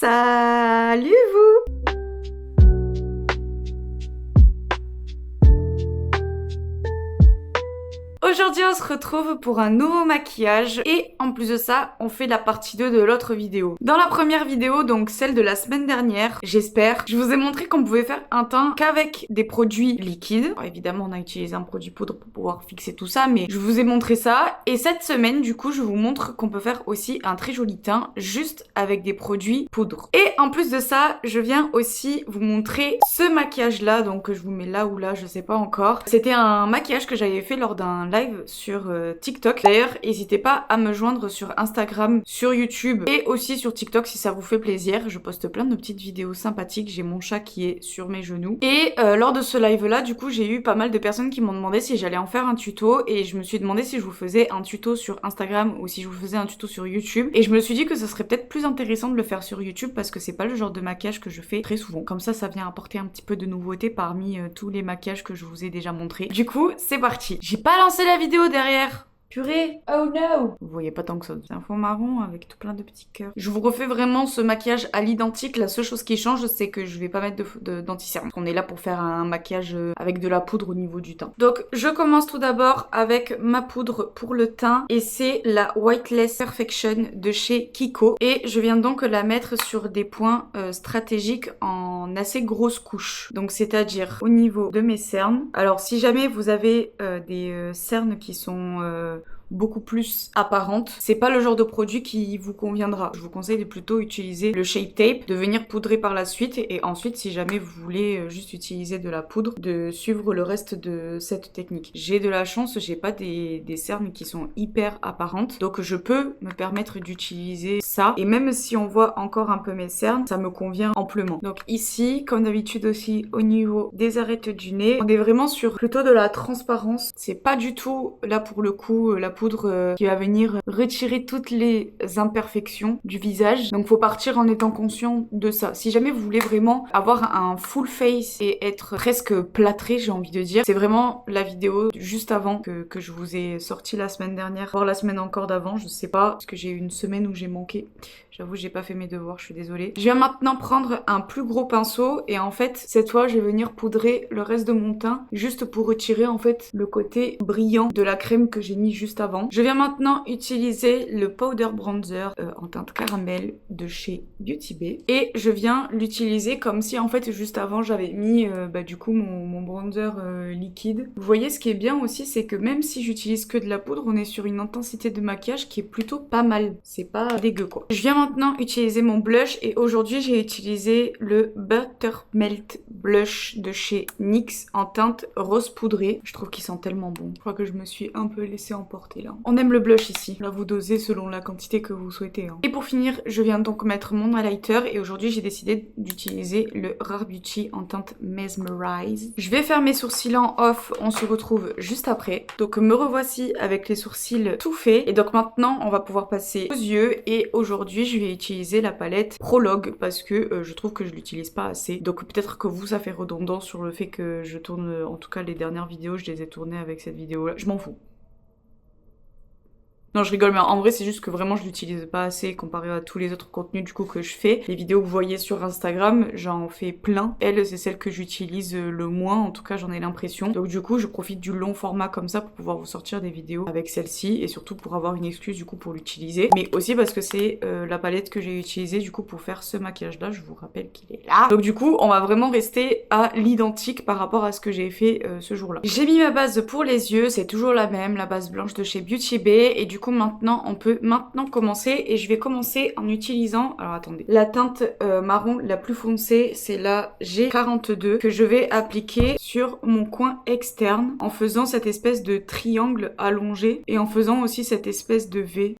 Salut vous! Aujourd'hui on se retrouve pour un nouveau maquillage et en plus de ça on fait la partie 2 de l'autre vidéo. Dans la première vidéo, donc celle de la semaine dernière, j'espère, je vous ai montré qu'on pouvait faire un teint qu'avec des produits liquides. Alors, évidemment on a utilisé un produit poudre pour pouvoir fixer tout ça, mais je vous ai montré ça. Et cette semaine du coup je vous montre qu'on peut faire aussi un très joli teint juste avec des produits poudre. Et en plus de ça je viens aussi vous montrer ce maquillage là, donc je vous mets là ou là, je sais pas encore. C'était un maquillage que j'avais fait lors d'un live sur TikTok. D'ailleurs, n'hésitez pas à me joindre sur Instagram, sur YouTube et aussi sur TikTok si ça vous fait plaisir. Je poste plein de petites vidéos sympathiques. J'ai mon chat qui est sur mes genoux. Et lors de ce live-là, du coup, j'ai eu pas mal de personnes qui m'ont demandé si j'allais en faire un tuto et je me suis demandé si je vous faisais un tuto sur Instagram ou si je vous faisais un tuto sur YouTube. Et je me suis dit que ça serait peut-être plus intéressant de le faire sur YouTube parce que c'est pas le genre de maquillage que je fais très souvent. Comme ça vient apporter un petit peu de nouveauté parmi tous les maquillages que je vous ai déjà montrés. Du coup, c'est parti. J'ai pas lancé la vidéo derrière. Purée, oh no! Vous voyez pas tant que ça. C'est un fond marron avec tout plein de petits cœurs. Je vous refais vraiment ce maquillage à l'identique. La seule chose qui change, c'est que je vais pas mettre d'anti-cerne. On est là pour faire un maquillage avec de la poudre au niveau du teint. Donc, je commence tout d'abord avec ma poudre pour le teint. Et c'est la Whiteless Perfection de chez Kiko. Et je viens donc la mettre sur des points stratégiques en assez grosses couches. Donc, c'est-à-dire au niveau de mes cernes. Alors, si jamais vous avez des cernes qui sont beaucoup plus apparente, c'est pas le genre de produit qui vous conviendra. Je vous conseille de plutôt utiliser le Shape Tape, de venir poudrer par la suite et ensuite si jamais vous voulez juste utiliser de la poudre, de suivre le reste de cette technique. J'ai de la chance, j'ai pas des cernes qui sont hyper apparentes, donc je peux me permettre d'utiliser ça et même si on voit encore un peu mes cernes, ça me convient amplement. Donc ici, comme d'habitude aussi au niveau des arêtes du nez, on est vraiment sur plutôt de la transparence. C'est pas du tout là pour le coup la poudre qui va venir retirer toutes les imperfections du visage. Donc faut partir en étant conscient de ça. Si jamais vous voulez vraiment avoir un full face et être presque plâtré, j'ai envie de dire, c'est vraiment la vidéo juste avant que je vous ai sorti la semaine dernière, voire la semaine encore d'avant, je sais pas, parce que j'ai eu une semaine où j'ai manqué. J'avoue, j'ai pas fait mes devoirs, je suis désolée. Je viens maintenant prendre un plus gros pinceau et en fait, cette fois, je vais venir poudrer le reste de mon teint juste pour retirer en fait le côté brillant de la crème que j'ai mis juste avant. Je viens maintenant utiliser le powder bronzer en teinte caramel de chez Beauty Bay et je viens l'utiliser comme si en fait juste avant j'avais mis du coup mon bronzer liquide. Vous voyez, ce qui est bien aussi, c'est que même si j'utilise que de la poudre, on est sur une intensité de maquillage qui est plutôt pas mal. C'est pas dégueu quoi. Je viens maintenant utiliser mon blush et aujourd'hui j'ai utilisé le Buttermelt Blush de chez NYX en teinte rose poudrée. Je trouve qu'il sent tellement bon. Je crois que je me suis un peu laissée emporter là. On aime le blush ici. Là vous dosez selon la quantité que vous souhaitez. Et pour finir, je viens donc mettre mon highlighter et aujourd'hui j'ai décidé d'utiliser le Rare Beauty en teinte Mesmerize. Je vais faire mes sourcils en off, on se retrouve juste après. Donc me revoici avec les sourcils tout faits et donc maintenant on va pouvoir passer aux yeux et aujourd'hui je vais utiliser la palette Prologue parce que je trouve que je l'utilise pas assez. Donc peut-être que vous ça fait redondant sur le fait que je tourne, en tout cas les dernières vidéos je les ai tournées avec cette vidéo là. Je m'en fous. Non, je rigole, mais en vrai, c'est juste que vraiment, je l'utilise pas assez comparé à tous les autres contenus du coup que je fais. Les vidéos que vous voyez sur Instagram, j'en fais plein. Elle, c'est celle que j'utilise le moins, en tout cas, j'en ai l'impression. Donc du coup, je profite du long format comme ça pour pouvoir vous sortir des vidéos avec celle-ci et surtout pour avoir une excuse du coup pour l'utiliser. Mais aussi parce que c'est la palette que j'ai utilisée du coup pour faire ce maquillage-là. Je vous rappelle qu'il est là. Donc du coup, on va vraiment rester à l'identique par rapport à ce que j'ai fait ce jour-là. J'ai mis ma base pour les yeux, c'est toujours la même, la base blanche de chez Beauty Bay et du coup maintenant on peut commencer et je vais commencer en utilisant, alors attendez, la teinte marron la plus foncée, c'est la G42 que je vais appliquer sur mon coin externe en faisant cette espèce de triangle allongé et en faisant aussi cette espèce de V.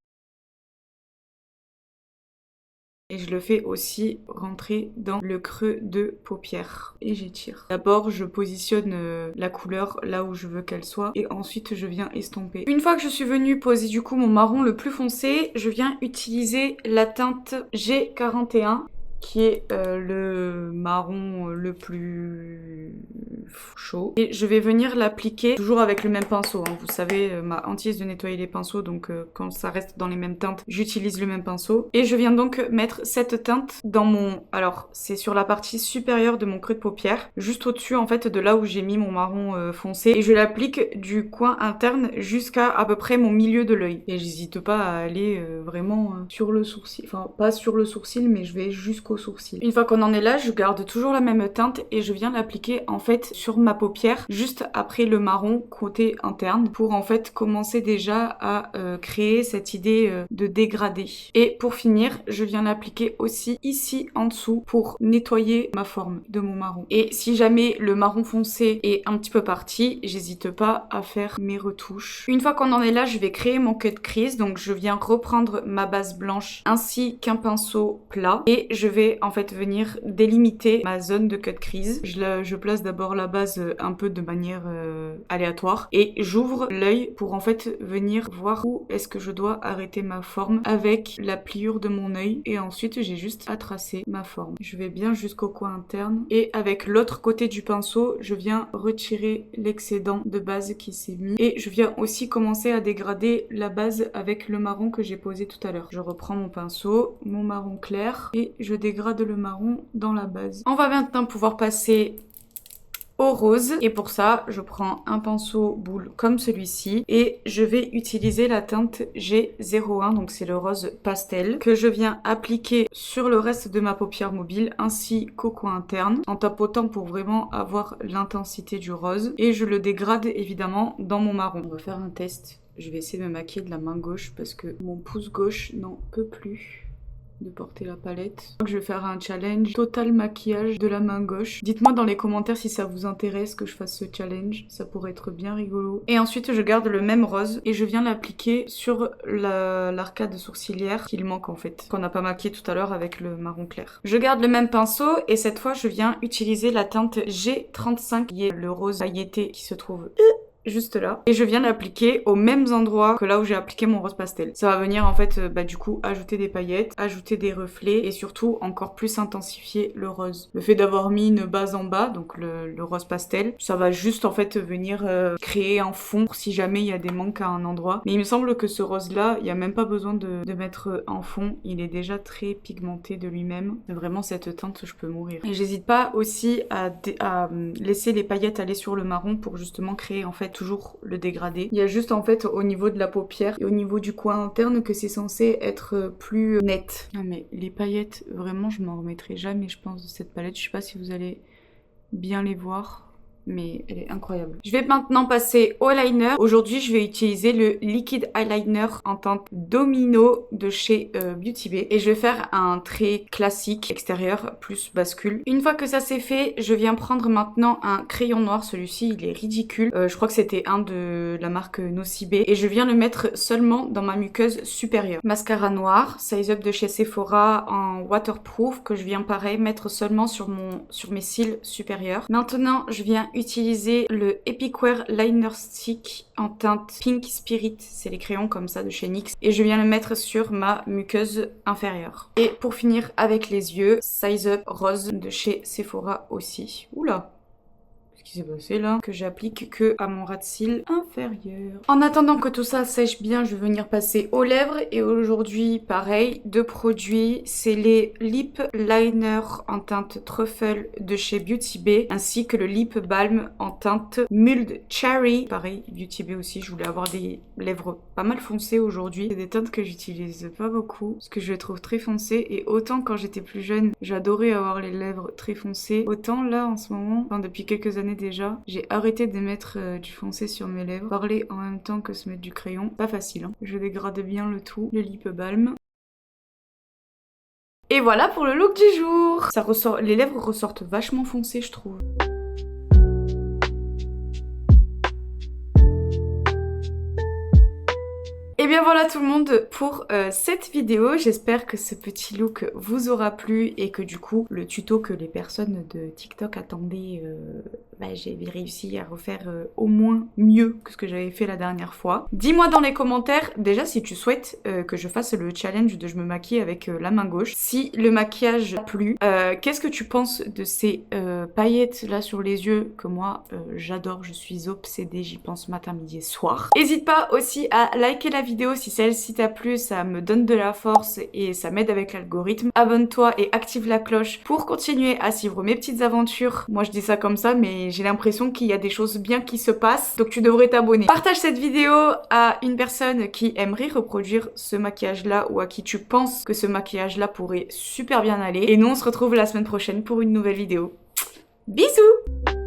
Et je le fais aussi rentrer dans le creux de paupière. Et j'étire. D'abord, je positionne la couleur là où je veux qu'elle soit. Et ensuite, je viens estomper. Une fois que je suis venue poser du coup mon marron le plus foncé, je viens utiliser la teinte G41. qui est le marron le plus chaud. Et je vais venir l'appliquer toujours avec le même pinceau. Hein. Vous savez, ma hantise de nettoyer les pinceaux, donc quand ça reste dans les mêmes teintes, j'utilise le même pinceau. Et je viens donc mettre cette teinte dans mon... Alors, c'est sur la partie supérieure de mon creux de paupière, juste au-dessus en fait de là où j'ai mis mon marron foncé. Et je l'applique du coin interne jusqu'à à peu près mon milieu de l'œil. Et j'hésite pas à aller vraiment sur le sourcil. Enfin, pas sur le sourcil, mais je vais jusqu'au sourcil. Une fois qu'on en est là, je garde toujours la même teinte et je viens l'appliquer en fait sur ma paupière, juste après le marron côté interne, pour en fait commencer déjà à créer cette idée de dégradé. Et pour finir, je viens l'appliquer aussi ici en dessous pour nettoyer ma forme de mon marron. Et si jamais le marron foncé est un petit peu parti, j'hésite pas à faire mes retouches. Une fois qu'on en est là, je vais créer mon cut crease, donc je viens reprendre ma base blanche ainsi qu'un pinceau plat et je vais en fait venir délimiter ma zone de cut crease. Je place d'abord la base un peu de manière aléatoire et j'ouvre l'œil pour en fait venir voir où est-ce que je dois arrêter ma forme avec la pliure de mon œil et ensuite j'ai juste à tracer ma forme. Je vais bien jusqu'au coin interne et avec l'autre côté du pinceau, je viens retirer l'excédent de base qui s'est mis et je viens aussi commencer à dégrader la base avec le marron que j'ai posé tout à l'heure. Je reprends mon pinceau, mon marron clair et je dégrade le marron dans la base. On va maintenant pouvoir passer au rose et pour ça je prends un pinceau boule comme celui-ci et je vais utiliser la teinte G01, donc c'est le rose pastel que je viens appliquer sur le reste de ma paupière mobile ainsi qu'au coin interne en tapotant pour vraiment avoir l'intensité du rose et je le dégrade évidemment dans mon marron. On va faire un test. Je vais essayer de me maquiller de la main gauche parce que mon pouce gauche n'en peut plus de porter la palette. Je vais faire un challenge total maquillage de la main gauche. Dites-moi dans les commentaires si ça vous intéresse que je fasse ce challenge, ça pourrait être bien rigolo. Et ensuite je garde le même rose et je viens l'appliquer sur l'arcade sourcilière qu'il manque en fait, qu'on n'a pas maquillé tout à l'heure avec le marron clair. Je garde le même pinceau et cette fois je viens utiliser la teinte G35 qui est le rose pailleté qui se trouve juste là et je viens l'appliquer aux mêmes endroits que là où j'ai appliqué mon rose pastel. Ça va venir en fait du coup ajouter des paillettes, ajouter des reflets et surtout encore plus intensifier le rose. Le fait d'avoir mis une base en bas, donc le rose pastel, ça va juste en fait venir créer un fond si jamais il y a des manques à un endroit. Mais il me semble que ce rose là, il n'y a même pas besoin de mettre un fond, il est déjà très pigmenté de lui-même. Vraiment cette teinte je peux mourir. Et j'hésite pas aussi à laisser les paillettes aller sur le marron pour justement créer en fait toujours le dégradé. Il y a juste en fait au niveau de la paupière et au niveau du coin interne que c'est censé être plus net. Ah mais les paillettes, vraiment je m'en remettrai jamais je pense de cette palette. Je sais pas si vous allez bien les voir, mais elle est incroyable. Je vais maintenant passer au liner. Aujourd'hui, je vais utiliser le liquid eyeliner en teinte Domino de chez Beauty Bay. Et je vais faire un trait classique extérieur plus bascule. Une fois que ça c'est fait, je viens prendre maintenant un crayon noir. Celui-ci, il est ridicule. Je crois que c'était un de la marque Nocibé. Et je viens le mettre seulement dans ma muqueuse supérieure. Mascara noir, Size Up de chez Sephora en waterproof que je viens pareil mettre seulement sur mes cils supérieurs. Maintenant, je viens utiliser le Epic Wear Liner Stick en teinte Pink Spirit, c'est les crayons comme ça de chez NYX et je viens le mettre sur ma muqueuse inférieure. Et pour finir avec les yeux, Size Up rose de chez Sephora aussi. Oula, qui s'est passé là, que j'applique que à mon ras de cils inférieur. En attendant que tout ça sèche bien, je vais venir passer aux lèvres et aujourd'hui pareil, deux produits, c'est les lip liner en teinte truffle de chez Beauty Bay ainsi que le lip balm en teinte mulled cherry, pareil Beauty Bay aussi. Je voulais avoir des lèvres pas mal foncées aujourd'hui, c'est des teintes que j'utilise pas beaucoup parce que je les trouve très foncées et autant quand j'étais plus jeune j'adorais avoir les lèvres très foncées, autant là en ce moment, enfin depuis quelques années déjà, j'ai arrêté de mettre du foncé sur mes lèvres. Parler en même temps que se mettre du crayon, pas facile hein. Je dégrade bien le tout, le lip balm. Et voilà pour le look du jour. Ça ressort, les lèvres ressortent vachement foncées je trouve. Et bien voilà tout le monde pour cette vidéo, j'espère que ce petit look vous aura plu et que du coup le tuto que les personnes de TikTok attendaient j'ai réussi à refaire au moins mieux que ce que j'avais fait la dernière fois. Dis-moi dans les commentaires déjà si tu souhaites que je fasse le challenge de je me maquille avec la main gauche. Si le maquillage t'a plu, qu'est-ce que tu penses de ces paillettes là sur les yeux que moi j'adore, je suis obsédée, j'y pense matin, midi et soir. N'hésite pas aussi à liker la vidéo si celle-ci t'a plu, ça me donne de la force et ça m'aide avec l'algorithme. Abonne-toi et active la cloche pour continuer à suivre mes petites aventures. Moi je dis ça comme ça mais j'ai l'impression qu'il y a des choses bien qui se passent, donc tu devrais t'abonner. Partage cette vidéo à une personne qui aimerait reproduire ce maquillage là ou à qui tu penses que ce maquillage là pourrait super bien aller. Et nous on se retrouve la semaine prochaine pour une nouvelle vidéo. Bisous!